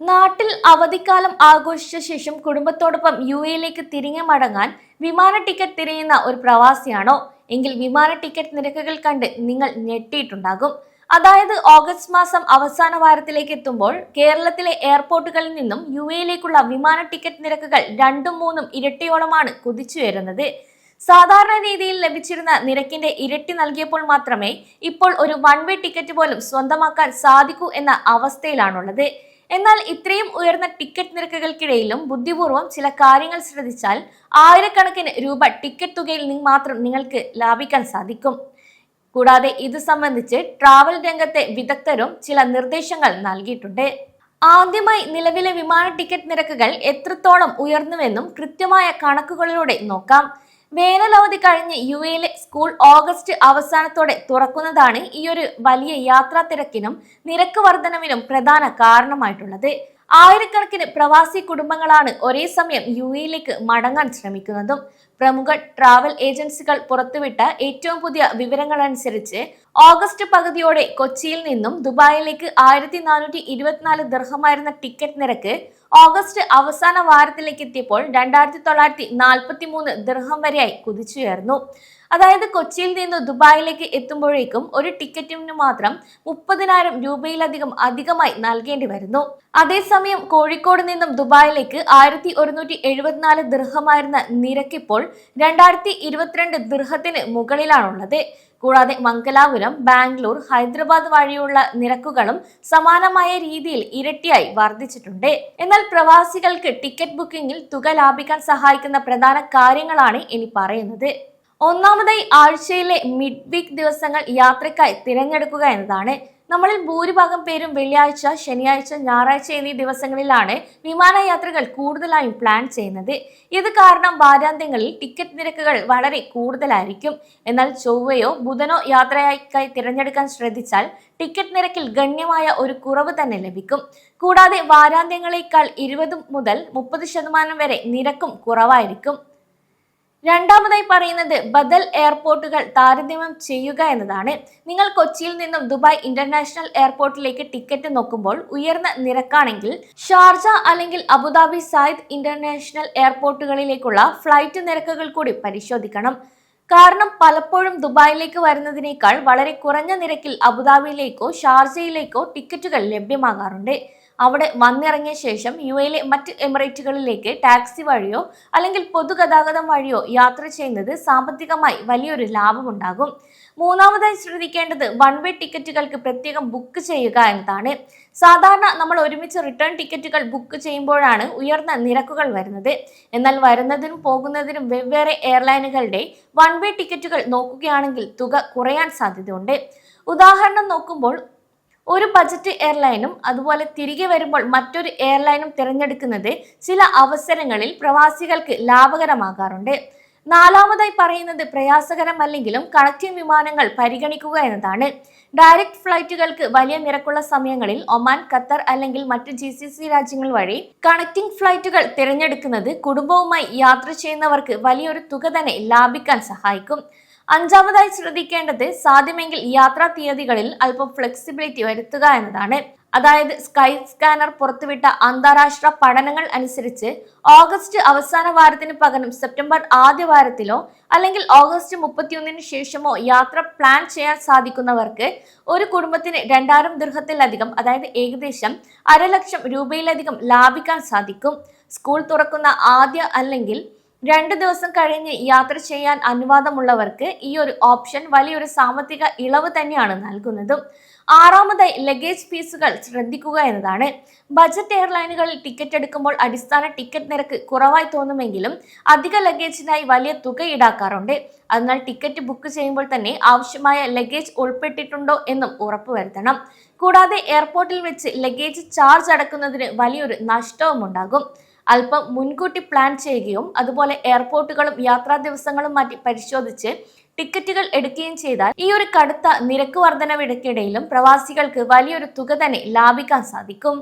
നാട്ടിൽ അവധിക്കാലം ആഘോഷിച്ച ശേഷം കുടുംബത്തോടൊപ്പം യുഎയിലേക്ക് തിരികെ മടങ്ങാൻ വിമാന ടിക്കറ്റ് തിരയുന്ന ഒരു പ്രവാസിയാണോ എങ്കിൽ വിമാന ടിക്കറ്റ് നിരക്കുകൾ കണ്ട് നിങ്ങൾ ഞെട്ടിയിട്ടുണ്ടാകും. അതായത് ഓഗസ്റ്റ് മാസം അവസാന വാരത്തിലേക്ക് എത്തുമ്പോൾ കേരളത്തിലെ എയർപോർട്ടുകളിൽ നിന്നും യുഎയിലേക്കുള്ള വിമാന ടിക്കറ്റ് നിരക്കുകൾ 2-3 ഇരട്ടിയോളമാണ് കുതിച്ചുയരുന്നത്. സാധാരണ രീതിയിൽ ലഭിച്ചിരുന്ന നിരക്കിന്റെ ഇരട്ടി നൽകിയപ്പോൾ മാത്രമേ ഇപ്പോൾ ഒരു വൺ വേ ടിക്കറ്റ് പോലും സ്വന്തമാക്കാൻ സാധിക്കൂ എന്ന അവസ്ഥയിലാണുള്ളത്. എന്നാൽ ഇത്രയും ഉയർന്ന ടിക്കറ്റ് നിരക്കുകൾക്കിടയിലും ബുദ്ധിപൂർവ്വം ചില കാര്യങ്ങൾ ശ്രദ്ധിച്ചാൽ ആയിരക്കണക്കിന് രൂപ ടിക്കറ്റ് തുകയിൽ നിന്ന് മാത്രം നിങ്ങൾക്ക് ലാഭിക്കാൻ സാധിക്കും. കൂടാതെ ഇത് സംബന്ധിച്ച് ട്രാവൽ രംഗത്തെ വിദഗ്ധരും ചില നിർദ്ദേശങ്ങൾ നൽകിയിട്ടുണ്ട്. ആദ്യമായി നിലവിലെ വിമാന ടിക്കറ്റ് നിരക്കുകൾ എത്രത്തോളം ഉയർന്നുവെന്നും കൃത്യമായ കണക്കുകളിലൂടെ നോക്കാം. വേനലവധി കഴിഞ്ഞ് യുഎയിലെ സ്കൂൾ ഓഗസ്റ്റ് അവസാനത്തോടെ തുറക്കുന്നതാണ് ഈ ഒരു വലിയ യാത്രാ തിരക്കിനും നിരക്ക് വർധനവിനും പ്രധാന കാരണമായിട്ടുള്ളത്. ആയിരക്കണക്കിന് പ്രവാസി കുടുംബങ്ങളാണ് ഒരേ സമയം യുഎയിലേക്ക് മടങ്ങാൻ ശ്രമിക്കുന്നതും. പ്രമുഖ ട്രാവൽ ഏജൻസികൾ പുറത്തുവിട്ട ഏറ്റവും പുതിയ വിവരങ്ങൾ അനുസരിച്ച് ഓഗസ്റ്റ് പകുതിയോടെ കൊച്ചിയിൽ നിന്നും ദുബായിലേക്ക് 1424 ദിർഹമായിരുന്ന ടിക്കറ്റ് നിരക്ക് ഓഗസ്റ്റ് അവസാന വാരത്തിലേക്ക് എത്തിയപ്പോൾ 2943 ദിർഹം വരെയായി കുതിച്ചുയർന്നു. അതായത് കൊച്ചിയിൽ നിന്ന് ദുബായിലേക്ക് എത്തുമ്പോഴേക്കും ഒരു ടിക്കറ്റിന് മാത്രം 30,000 രൂപയിലധികം അധികമായി നൽകേണ്ടി വരുന്നു. അതേസമയം കോഴിക്കോട് നിന്നും ദുബായിലേക്ക് 1174 ദിർഹമായിരുന്ന നിരക്കിപ്പോൾ 2022 ദിർഹത്തിന് മുകളിലാണുള്ളത്. കൂടാതെ മംഗലാപുരം, ബാംഗ്ലൂർ, ഹൈദരാബാദ് വഴിയുള്ള നിരക്കുകളും സമാനമായ രീതിയിൽ ഇരട്ടിയായി വർദ്ധിച്ചിട്ടുണ്ട്. എന്നാൽ പ്രവാസികൾക്ക് ടിക്കറ്റ് ബുക്കിംഗിൽ തുക ലാഭിക്കാൻ സഹായിക്കുന്ന പ്രധാന കാര്യങ്ങളാണ് ഇനി പറയുന്നത്. ഒന്നാമതായി ആഴ്ചയിലെ മിഡ് വീക്ക് ദിവസങ്ങൾ യാത്രയ്ക്കായി തിരഞ്ഞെടുക്കുക എന്നതാണ്. നമ്മളിൽ ഭൂരിഭാഗം പേരും വെള്ളിയാഴ്ച, ശനിയാഴ്ച, ഞായറാഴ്ച എന്നീ ദിവസങ്ങളിലാണ് വിമാനയാത്രകൾ കൂടുതലായും പ്ലാൻ ചെയ്യുന്നത്. ഇത് കാരണം വാരാന്ത്യങ്ങളിൽ ടിക്കറ്റ് നിരക്കുകൾ വളരെ കൂടുതലായിരിക്കും. എന്നാൽ ചൊവ്വയോ ബുധനോ യാത്രയ്ക്കായി തിരഞ്ഞെടുക്കാൻ ശ്രദ്ധിച്ചാൽ ടിക്കറ്റ് നിരക്കിൽ ഗണ്യമായ ഒരു കുറവ് തന്നെ ലഭിക്കും. കൂടാതെ വാരാന്ത്യങ്ങളേക്കാൾ 20 മുതൽ 30% വരെ നിരക്കും കുറവായിരിക്കും. രണ്ടാമതായി പറയുന്നത് ബദൽ എയർപോർട്ടുകൾ താരതമ്യം ചെയ്യുക എന്നതാണ്. നിങ്ങൾ കൊച്ചിയിൽ നിന്നും ദുബായ് ഇന്റർനാഷണൽ എയർപോർട്ടിലേക്ക് ടിക്കറ്റ് നോക്കുമ്പോൾ ഉയർന്ന നിരക്കാണെങ്കിൽ ഷാർജ അല്ലെങ്കിൽ അബുദാബി സായിദ് ഇന്റർനാഷണൽ എയർപോർട്ടുകളിലേക്കുള്ള ഫ്ലൈറ്റ് നിരക്കുകൾ കൂടി പരിശോധിക്കണം. കാരണം പലപ്പോഴും ദുബായിലേക്ക് വരുന്നതിനേക്കാൾ വളരെ കുറഞ്ഞ നിരക്കിൽ അബുദാബിയിലേക്കോ ഷാർജയിലേക്കോ ടിക്കറ്റുകൾ ലഭ്യമാകാറുണ്ട്. അവിടെ വന്നിറങ്ങിയ ശേഷം യുഎയിലെ മറ്റ് എമിറേറ്റുകളിലേക്ക് ടാക്സി വഴിയോ അല്ലെങ്കിൽ പൊതുഗതാഗതം വഴിയോ യാത്ര ചെയ്യുന്നത് സാമ്പത്തികമായി വലിയൊരു ലാഭമുണ്ടാകും. മൂന്നാമതായി ശ്രദ്ധിക്കേണ്ടത് വൺ വേ ടിക്കറ്റുകൾക്ക് പ്രത്യേകം ബുക്ക് ചെയ്യുക എന്നതാണ്. സാധാരണ നമ്മൾ ഒരുമിച്ച് റിട്ടേൺ ടിക്കറ്റുകൾ ബുക്ക് ചെയ്യുമ്പോഴാണ് ഉയർന്ന നിരക്കുകൾ വരുന്നത്. എന്നാൽ വരുന്നതിനും പോകുന്നതിനും വെവ്വേറെ എയർലൈനുകളുടെ വൺ വേ ടിക്കറ്റുകൾ നോക്കുകയാണെങ്കിൽ തുക കുറയാൻ സാധ്യതയുണ്ട്. ഉദാഹരണം നോക്കുമ്പോൾ ഒരു ബജറ്റ് എയർലൈനും അതുപോലെ തിരികെ വരുമ്പോൾ മറ്റൊരു എയർലൈനും തിരഞ്ഞെടുക്കുന്നത് ചില അവസരങ്ങളിൽ പ്രവാസികൾക്ക് ലാഭകരമാകാറുണ്ട്. നാലാമതായി പറയുന്നത് പ്രയാസകരമല്ലെങ്കിലും കണക്റ്റിംഗ് വിമാനങ്ങൾ പരിഗണിക്കുക എന്നതാണ്. ഡയറക്റ്റ് ഫ്ലൈറ്റുകൾക്ക് വലിയ നിരക്കുള്ള സമയങ്ങളിൽ ഒമാൻ, ഖത്തർ അല്ലെങ്കിൽ മറ്റ് GCC രാജ്യങ്ങൾ വഴി കണക്റ്റിംഗ് ഫ്ലൈറ്റുകൾ തിരഞ്ഞെടുക്കുന്നത് കുടുംബവുമായി യാത്ര ചെയ്യുന്നവർക്ക് വലിയൊരു തുക തന്നെ ലാഭിക്കാൻ സഹായിക്കും. അഞ്ചാമതായി ശ്രദ്ധിക്കേണ്ടത് സാധ്യമെങ്കിൽ യാത്രാ തീയതികളിൽ അല്പം ഫ്ലെക്സിബിലിറ്റി വരുത്തുക എന്നതാണ്. അതായത് സ്കൈ സ്കാനർ പുറത്തുവിട്ട അന്താരാഷ്ട്ര പഠനങ്ങൾ അനുസരിച്ച് ഓഗസ്റ്റ് അവസാന വാരത്തിന് പകരം സെപ്റ്റംബർ ആദ്യ വാരത്തിലോ അല്ലെങ്കിൽ ഓഗസ്റ്റ് 31 ശേഷമോ യാത്ര പ്ലാൻ ചെയ്യാൻ സാധിക്കുന്നവർക്ക് ഒരു കുടുംബത്തിന് 2000 ദിർഹത്തിലധികം, അതായത് ഏകദേശം 1,00,000 രൂപയിലധികം ലാഭിക്കാൻ സാധിക്കും. സ്കൂൾ തുറക്കുന്ന ആദ്യ അല്ലെങ്കിൽ 2 ദിവസം കഴിഞ്ഞ് യാത്ര ചെയ്യാൻ അനുവാദമുള്ളവർക്ക് ഈ ഒരു ഓപ്ഷൻ വലിയൊരു സാമ്പത്തിക ഇളവ് തന്നെയാണ് നൽകുന്നതും. ആറാമതായി ലഗേജ് ഫീസുകൾ ശ്രദ്ധിക്കുക എന്നതാണ്. ബജറ്റ് എയർലൈനുകളിൽ ടിക്കറ്റ് എടുക്കുമ്പോൾ അടിസ്ഥാന ടിക്കറ്റ് നിരക്ക് കുറവായി തോന്നുമെങ്കിലും അധിക ലഗേജിനായി വലിയ തുക ഈടാക്കാറുണ്ട്. അതിനാൽ ടിക്കറ്റ് ബുക്ക് ചെയ്യുമ്പോൾ തന്നെ ആവശ്യമായ ലഗേജ് ഉൾപ്പെട്ടിട്ടുണ്ടോ എന്നും ഉറപ്പുവരുത്തണം. കൂടാതെ എയർപോർട്ടിൽ വെച്ച് ലഗേജ് ചാർജ് അടക്കുന്നതിന് വലിയൊരു നഷ്ടവും ഉണ്ടാകും. അല്പം മുൻകൂട്ടി പ്ലാൻ ചെയ്യുകയും അതുപോലെ എയർപോർട്ടുകളും യാത്രാ ദിവസങ്ങളും മാറ്റി പരിശോധിച്ച് ടിക്കറ്റുകൾ എടുക്കുകയും ചെയ്താൽ ഈ ഒരു കടുത്ത നിരക്ക് വർധനവിടക്കിടയിലും പ്രവാസികൾക്ക് വലിയൊരു തുക തന്നെ ലാഭിക്കാൻ സാധിക്കും.